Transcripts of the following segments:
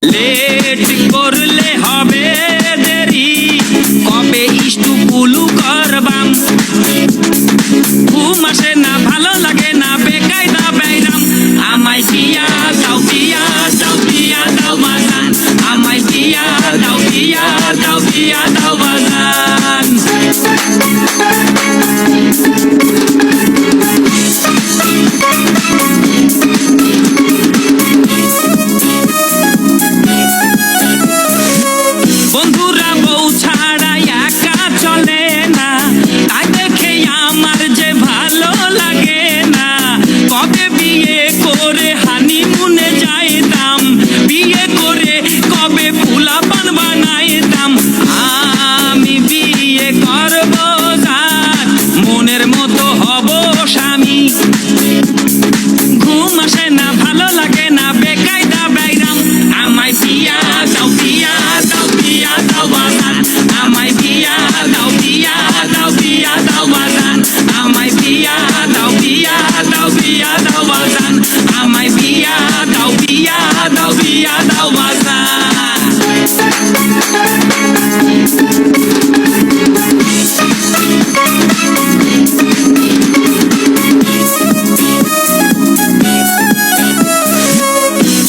Late করলে হবে দেরি, কবে ইষ্টু কুলু করবাম। ঘুম আসে না, ভালো লাগে না, বেকায়দা বেইরাম। আমায় বিয়া দাও, বিয়া দাও, বিয়া দাও বাজান। আমায় বিয়া দাও, বিয়া দাও, বিয়া দাও বাজান। বন্ধুরা বউ ছাড়া একা চলে না, তাই দেখে আমার যে ভালো লাগে না। কবে বিয়ে করে হানিমুনে যাইতাম, বিয়ে করে কবে পোলাপান বানাইতাম। আমি বিয়ে করব যার, মনের মতো হব স্বামী। ঘুম আসে না, ভালো লাগে না, বেকায়দা বেইরাম। আমায় বিয়া দাও, বিয়া দাও, বিয়া দাও বাজান। আমায় বিয়া দাও, বিয়া দাও, বিয়া দাও বাজান। আমায় বিয়া দাও, বিয়া দাও, বিয়া দাও বাজান। আমায় বিয়া দাও, বিয়া দাও, বিয়া দাও বাজান।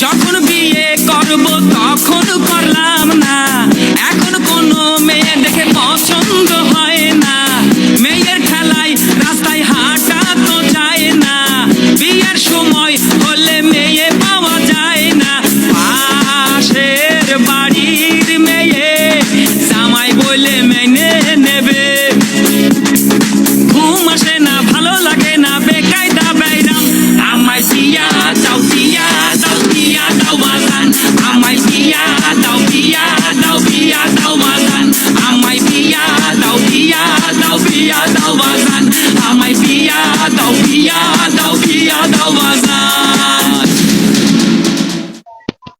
যখন বিয়ে করব তখন করলাম না, এখন কোনো মেয়ে দেখে পছন্দ হয় না। মেয়ের ঠেলায় রাস্তায় হাঁটা তো যায় না, বিয়ের সময় হলে মেয়ে পাওয়া যায় না। পাশের বাড়ির মেয়ে জামাই বলে মেনে নেবে। ঘুম আসে না, ভালো লাগে না, বেকায়দা বেইরাম। আমায় বিয়া দাও, বিয়া দাও, বিয়া দাও বাজান। আমায় বিয়া দাও, বিয়া দাও, বিয়া দাও বাজান। আমায় বিয়া দাও, বিয়া দাও, বিয়া দাও বাজান। আমায় বিয়া দাও, বিয়া দাও, বিয়া